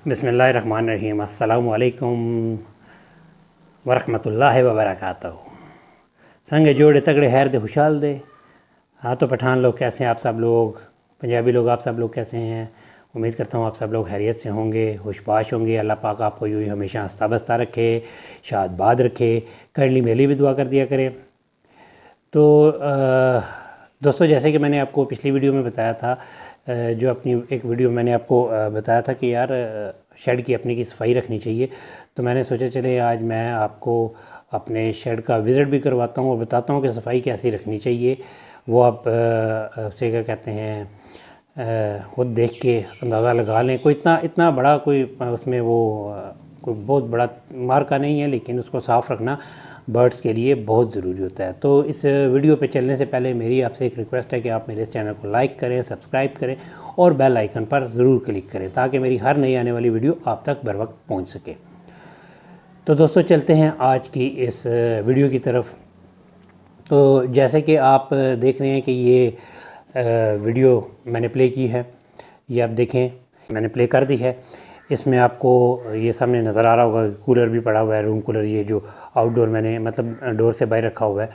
बिस्मिल्लाहिर्रहमानिर्रहीम। अस्सलामु अलैकुम वरहमतुल्लाहि वबरकातुहू। संगे जोड़े तगड़े हैर दे खुशहाल दे। हाँ तो पठान लोग कैसे हैं आप सब लोग, पंजाबी लोग आप सब लोग कैसे हैं। उम्मीद करता हूँ आप सब लोग खैरियत से होंगे, खुशबाश होंगे। अल्लाह पाक आपको यूँ ही हमेशा हंसता बसता रखे, शादबाद रखे। करनी मेरी भी दुआ कर दिया करे। तो दोस्तों, जैसे कि मैंने आपको पिछली वीडियो में बताया था, जो अपनी एक वीडियो मैंने आपको बताया था कि यार शेड की अपनी की सफाई रखनी चाहिए। तो मैंने सोचा चले आज मैं आपको अपने शेड का विज़िट भी करवाता हूँ और बताता हूँ कि सफाई कैसी रखनी चाहिए। वो आप उसे क्या कहते हैं, ख़ुद देख के अंदाज़ा लगा लें। कोई इतना बड़ा कोई उसमें वो कोई बहुत बड़ा मार्का नहीं है, लेकिन उसको साफ़ रखना बर्ड्स के लिए बहुत ज़रूरी होता है। तो इस वीडियो पे चलने से पहले मेरी आपसे एक रिक्वेस्ट है कि आप मेरे इस चैनल को लाइक करें, सब्सक्राइब करें और बेल आइकन पर ज़रूर क्लिक करें ताकि मेरी हर नई आने वाली वीडियो आप तक बर वक्त पहुँच सके। तो दोस्तों, चलते हैं आज की इस वीडियो की तरफ। तो जैसे कि आप देख रहे हैं कि ये वीडियो मैंने प्ले की है, ये आप देखें मैंने प्ले कर दी है। इसमें आपको ये सामने नज़र आ रहा होगा कूलर भी पड़ा हुआ है, रूम कूलर, ये जो आउटडोर मैंने मतलब डोर से बाहर रखा हुआ है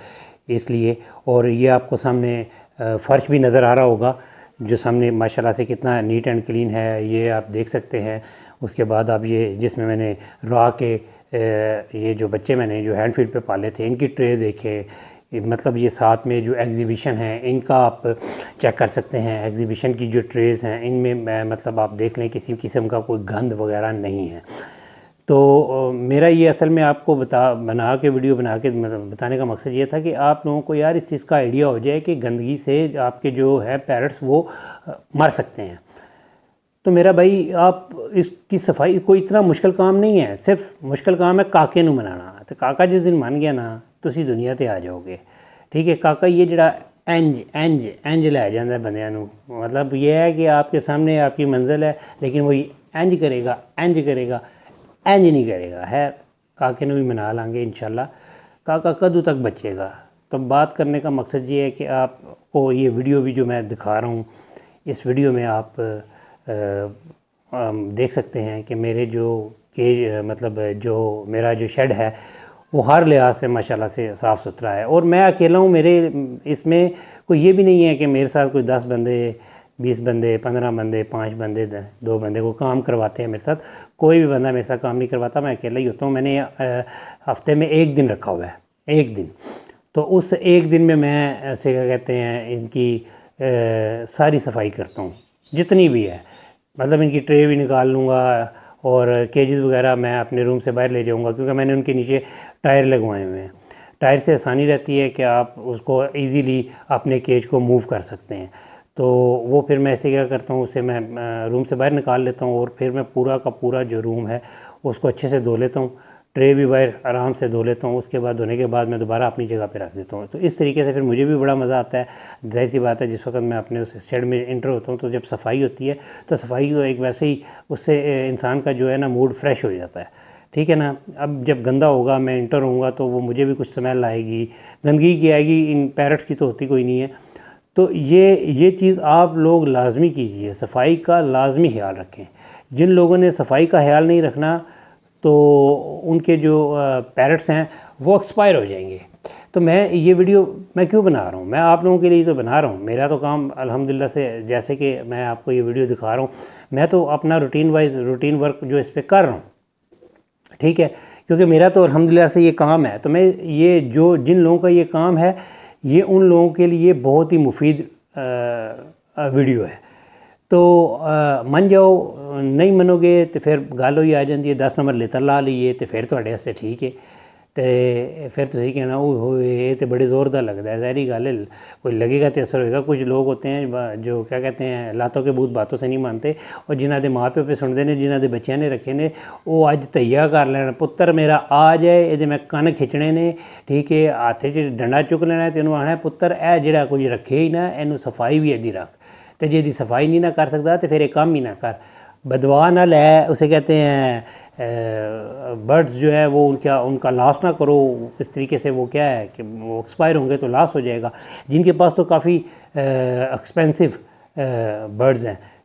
इसलिए। और ये आपको सामने फ़र्श भी नज़र आ रहा होगा जो सामने माशाल्लाह से कितना नीट एंड क्लीन है, ये आप देख सकते हैं। उसके बाद आप ये जिसमें मैंने रॉ के ये जो बच्चे मैंने जो हैंड फीड पे पाले थे इनकी ट्रे देखे, मतलब ये साथ में जो एग्ज़िबिशन है इनका आप चेक कर सकते हैं। एग्ज़िबिशन की जो ट्रेज़ हैं इनमें मतलब आप देख लें किसी किस्म का कोई गंद वगैरह नहीं है। तो मेरा ये असल में आपको बना के वीडियो बना के बताने का मकसद ये था कि आप लोगों को यार इस चीज़ का आइडिया हो जाए कि गंदगी से आपके जो है पैरट्स वो मर सकते हैं। तो मेरा भाई, आप इसकी सफाई कोई इतना मुश्किल काम नहीं है, सिर्फ मुश्किल काम है काके नूं मनाना। तो काका जिस दिन मन गया ना तुसी दुनिया ते आ जाओगे, ठीक है। काका ये जड़ा इंज लै जांदा बंदियां नूं, मतलब ये है कि आपके सामने आपकी मंजिल है लेकिन वो इंज करेगा इंज नहीं करेगा। है काके नूं भी मना लांगे इंशाल्लाह। काका कदों तक बचेगा। तो बात करने का मकसद ये है कि आपको ये वीडियो भी जो मैं दिखा रहा हूँ, इस वीडियो में आप देख सकते हैं कि मेरे जो केज मतलब जो मेरा जो शेड है वो हर लिहाज से माशाल्लाह से साफ़ सुथरा है। और मैं अकेला हूँ, मेरे इसमें कोई ये भी नहीं है कि मेरे साथ कोई 10 बंदे, 20 बंदे, 15 बंदे, 5 बंदे, 2 बंदे को काम करवाते हैं मेरे साथ। कोई भी बंदा मेरे साथ काम नहीं करवाता, मैं अकेला ही होता हूँ। मैंने हफ्ते में एक दिन रखा हुआ है, एक दिन। तो उस एक दिन में मैं ऐसे क्या कहते हैं इनकी सारी सफाई करता हूँ जितनी भी है। मतलब इनकी ट्रे भी निकाल लूँगा और केजेस वगैरह मैं अपने रूम से बाहर ले जाऊँगा, क्योंकि मैंने उनके नीचे टायर लगवाए हुए हैं। टायर से आसानी रहती है कि आप उसको इजीली अपने केज को मूव कर सकते हैं। तो वो फिर मैं ऐसे क्या करता हूँ, उसे मैं रूम से बाहर निकाल लेता हूँ और फिर मैं पूरा का पूरा जो रूम है उसको अच्छे से धो लेता हूँ। ट्रे भी बाहर आराम से धो लेता हूँ। उसके बाद धोने के बाद मैं दोबारा अपनी जगह पे रख देता हूँ। तो इस तरीके से फिर मुझे भी बड़ा मज़ा आता है। जाहिर सी बात है, जिस वक्त मैं अपने उस शेड में इंटर होता हूँ तो जब सफाई होती है तो सफाई को एक वैसे ही उससे इंसान का जो है ना मूड फ्रेश हो जाता है, ठीक है ना। अब जब गंदा होगा, मैं इंटर होऊंगा तो वो मुझे भी कुछ स्मेल आएगी, गंदगी की आएगी। इन पैरट्स की तो होती कोई नहीं है। तो ये चीज़ आप लोग लाजमी कीजिए, सफाई का लाजमी ख्याल रखें। जिन लोगों ने सफाई का ख्याल नहीं रखना तो उनके जो पैरट्स हैं वो एक्सपायर हो जाएंगे। तो मैं ये वीडियो मैं क्यों बना रहा हूँ, मैं आप लोगों के लिए तो बना रहा हूँ। मेरा तो काम अल्हम्दुलिल्लाह से, जैसे कि मैं आपको ये वीडियो दिखा रहा हूँ, मैं तो अपना रूटीन वर्क जो इस पर कर रहा हूँ, ठीक है। क्योंकि मेरा तो अल्हम्दुलिल्लाह से ये काम है। तो मैं ये जो जिन लोगों का ये काम है ये उन लोगों के लिए बहुत ही मुफीद वीडियो है। तो मन जाओ, नहीं मनोगे तो फिर गल ही आ जाती है 10 नंबर लेतर ला लीए तो फिर थोड़े वास्ते ठीक है। तो फिर तुसीं कहना ओ ये तो बड़े ज़ोर का लगता है। ज़ाहिरी गल है, कोई लगेगा तो असर होएगा। कुछ लोग होते हैं जो क्या कहते हैं लातों के भूत बातों से नहीं मानते, और जिन्हों के माँ प्यो पे सुनते हैं, जिन्हों के बच्चों ने रखे ने, वो अज तैया कर लेना पुत्तर मेरा आ जाए, ये मैं कन खिंचने ने, ठीक है, हाथ च डंडा चुक लेना तो इन्होंने आना पुत्तर ए जिहड़ा कोई रखे ही ना, इनू सफाई भी इहदी रख। तो जे सफाई नहीं ना कर सकता तो फिर एक काम ही ना कर, बदवा ना ले। उसे कहते हैं बर्ड्स जो है वो उनका लॉस ना करो। इस तरीके से वो क्या है कि वो एक्सपायर होंगे तो लॉस हो जाएगा। जिनके पास तो काफ़ी एक्सपेंसिव बर्ड्स हैं,